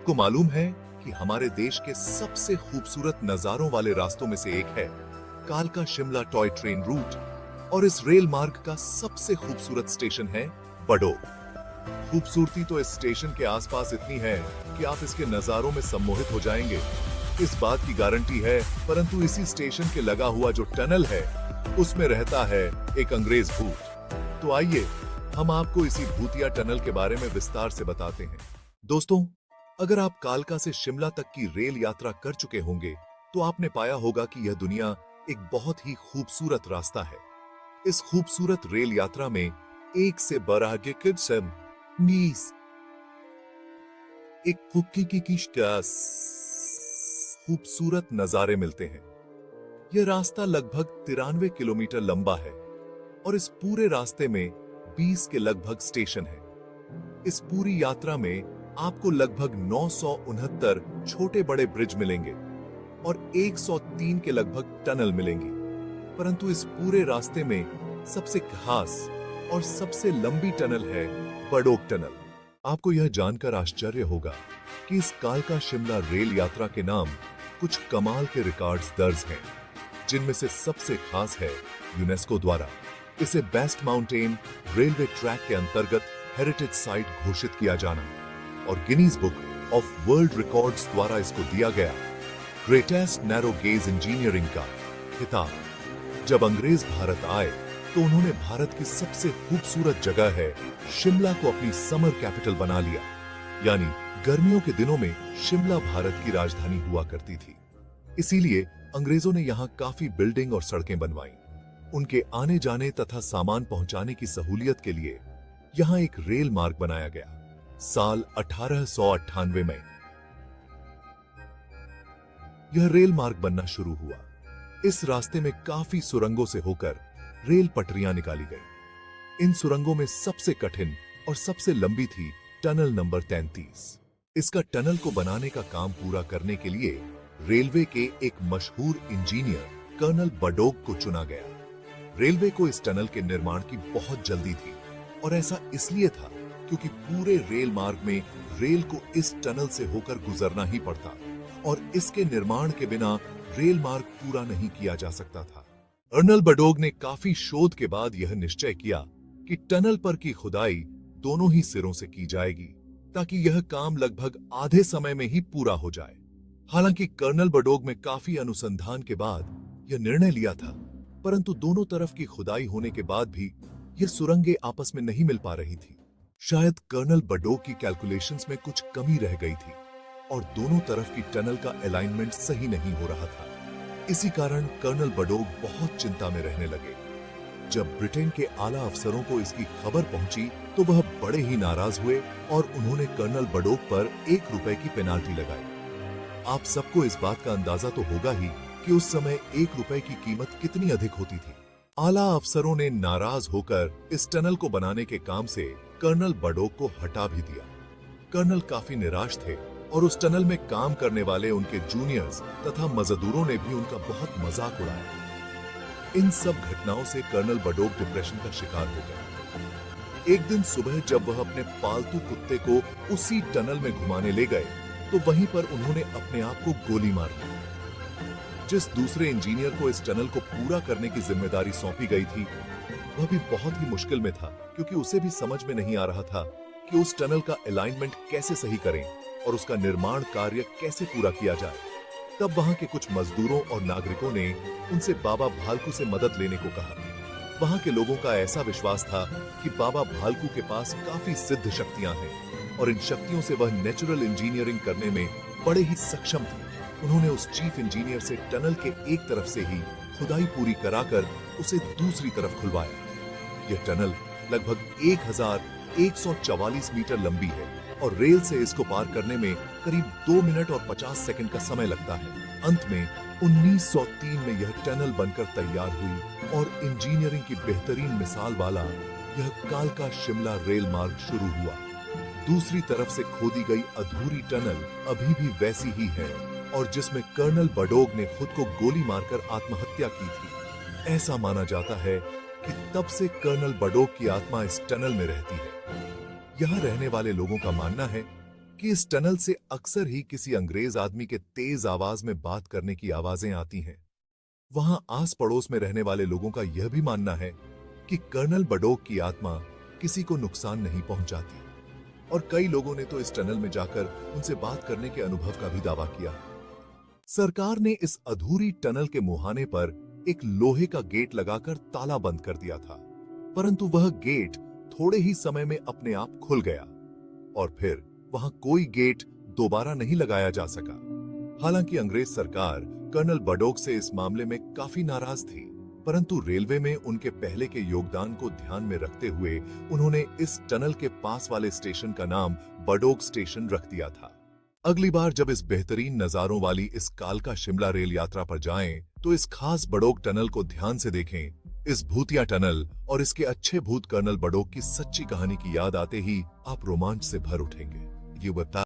आपको मालूम है कि हमारे देश के सबसे खूबसूरत नजारों वाले रास्तों में से एक है कालका शिमला टॉय ट्रेन रूट, और इस रेल मार्ग का सबसे खूबसूरत स्टेशन है बडोग। खूबसूरती तो इस स्टेशन के आसपास इतनी है कि आप इसके नजारों में सम्मोहित हो जाएंगे, इस बात की गारंटी है। परंतु इसी स्टेशन के लगा हुआ जो टनल है उसमें रहता है एक अंग्रेज भूत। तो आइए हम आपको इसी भूतिया टनल के बारे में विस्तार से बताते हैं। दोस्तों, अगर आप कालका से शिमला तक की रेल यात्रा कर चुके होंगे तो आपने पाया होगा कि यह दुनिया एक बहुत ही खूबसूरत रास्ता है। इस खूबसूरत रेल यात्रा में एक से बरागे किड्सम नीस एक कुक्की की खूबसूरत नजारे मिलते हैं। यह रास्ता लगभग 93 किलोमीटर लंबा है और इस पूरे रास्ते में 20 के लगभग स्टेशन है। इस पूरी यात्रा में आपको लगभग 969 छोटे बड़े ब्रिज मिलेंगे और 103 के लगभग टनल मिलेंगी। परंतु इस पूरे रास्ते में सबसे खास और सबसे लंबी टनल है बडोग टनल। आपको यह जानकर आश्चर्य होगा कि इस कालका शिमला रेल यात्रा के नाम कुछ कमाल के रिकॉर्ड्स दर्ज हैं, जिनमें से सबसे खास है यूनेस्को द्वारा इसे बेस्ट माउंटेन रेलवे ट्रैक के अंतर्गत हेरिटेज साइट घोषित किया जाना और Guinness book of world records द्वारा इसको दिया गया ग्रेटेस्ट नैरो गेज इंजीनियरिंग का खिताब। जब अंग्रेज भारत आए तो उन्होंने भारत की सबसे खूबसूरत जगह है शिमला को अपनी समर कैपिटल बना लिया, यानी गर्मियों के दिनों में शिमला भारत की राजधानी हुआ करती थी। इसीलिए अंग्रेजों ने यहाँ काफी बिल्डिंग और सड़कें बनवाई। उनके आने जाने तथा सामान पहुंचाने की सहूलियत के लिए यहाँ एक रेल मार्ग बनाया गया। साल 1898 में यह रेल मार्ग बनना शुरू हुआ। इस रास्ते में काफी सुरंगों से होकर रेल पटरियां निकाली गई। इन सुरंगों में सबसे कठिन और सबसे लंबी थी टनल नंबर 33। इसका टनल को बनाने का काम पूरा करने के लिए रेलवे के एक मशहूर इंजीनियर कर्नल बडोग को चुना गया। रेलवे को इस टनल के निर्माण की बहुत जल्दी थी और ऐसा इसलिए था क्योंकि पूरे रेल मार्ग में रेल को इस टनल से होकर गुजरना ही पड़ता और इसके निर्माण के बिना रेल मार्ग पूरा नहीं किया जा सकता था। कर्नल बडोग ने काफी शोध के बाद यह निश्चय किया कि टनल पर की खुदाई दोनों ही सिरों से की जाएगी ताकि यह काम लगभग आधे समय में ही पूरा हो जाए। हालांकि कर्नल बडोग में काफी अनुसंधान के बाद यह निर्णय लिया था, परंतु दोनों तरफ की खुदाई होने के बाद भी यह सुरंगें आपस में नहीं मिल पा रही थी। शायद कर्नल बडोग की कैलकुलेशंस में कुछ कमी रह गई थी और दोनों तरफ की टनल का अलाइनमेंट सही नहीं हो रहा था। इसी कारण कर्नल बडोग बहुत चिंता में रहने लगे। जब ब्रिटेन के आला अफसरों को इसकी खबर पहुंची तो वह बड़े ही नाराज हुए और उन्होंने कर्नल बडोग पर 1 रुपए की पेनाल्टी लगाई। आप सबको इस बात का अंदाजा तो होगा ही कि उस समय 1 रुपए की कीमत कितनी अधिक होती थी। आला अफसरों ने नाराज होकर इस टनल को बनाने के काम से कर्नल बडोग को हटा भी दिया। कर्नल काफी निराश थे और उस टनल में काम करने वाले उनके जूनियर्स तथा मजदूरों ने भी उनका बहुत मजाक उड़ाया। इन सब घटनाओं से कर्नल बडोग डिप्रेशन का शिकार हो गए। एक दिन सुबह जब वह अपने पालतू कुत्ते को उसी टनल में घुमाने ले गए तो वहीं पर उन्होंने अपने आप को गोली मार दी। जिस दूसरे इंजीनियर को इस टनल को पूरा करने की जिम्मेदारी सौंपी गई थी वह भी बहुत ही मुश्किल में था, क्योंकि उसे भी समझ में नहीं आ रहा था कि उस टनल का अलाइनमेंट कैसे सही करें और उसका निर्माण कार्य कैसे पूरा किया जाए। तब वहां के कुछ मजदूरों और नागरिकों ने उनसे बाबा भालकू से मदद लेने को कहा। वहां के लोगों का ऐसा विश्वास था कि बाबा भालकू के पास काफी सिद्ध शक्तियां हैं और इन शक्तियों से वह नेचुरल इंजीनियरिंग करने में बड़े ही सक्षम थे। उन्होंने उस चीफ इंजीनियर से टनल के एक तरफ से ही खुदाई पूरी कराकर उसे दूसरी तरफ खुलवाया। यह टनल लगभग 1144 मीटर लंबी है और रेल से इसको पार करने में करीब 2 मिनट और 50 सेकंड का समय लगता है। अंत में 1903 में यह टनल बनकर तैयार हुई और इंजीनियरिंग की बेहतरीन मिसाल वाला यह कालका शिमला रेल मार्ग शुरू हुआ। दूसरी तरफ से खोदी गई अधूरी टनल अभी भी वैसी ही है और जिसमें कर्नल बडोग ने खुद को गोली मारकर आत्महत्या की थी। ऐसा माना जाता है कि तब से कर्नल बडोग की आत्मा इस टनल में रहती है। यहाँ रहने वाले लोगों का मानना है कि इस टनल से अक्सर ही किसी अंग्रेज आदमी के तेज आवाज में बात करने की आवाजें आती हैं। वहां आस पड़ोस में रहने वाले लोगों का यह भी मानना है कि कर्नल बडोक की आत्मा किसी को नुकसान नहीं पहुंचाती, और कई लोगों ने तो इस टनल में जाकर उनसे बात करने के अनुभव का भी दावा किया। सरकार ने इस अधूरी टनल के मुहाने पर एक लोहे का गेट लगाकर ताला बंद कर दिया था, परंतु वह गेट थोड़े ही समय में अपने आप खुल गया और फिर वहां कोई गेट दोबारा नहीं लगाया जा सका। हालांकि अंग्रेज सरकार कर्नल बडोक से इस मामले में काफी नाराज थी, परंतु रेलवे में उनके पहले के योगदान को ध्यान में रखते हुए उन्होंने इस टनल के पास वाले स्टेशन का नाम बडोक स्टेशन रख दिया था। अगली बार जब इस बेहतरीन नजारों वाली इस कालका शिमला रेल यात्रा पर जाएं, तो इस खास बडोक टनल को ध्यान से देखें। इस भूतिया टनल और इसके अच्छे भूत कर्नल बडोक की सच्ची कहानी की याद आते ही आप रोमांच से भर उठेंगे। ये बता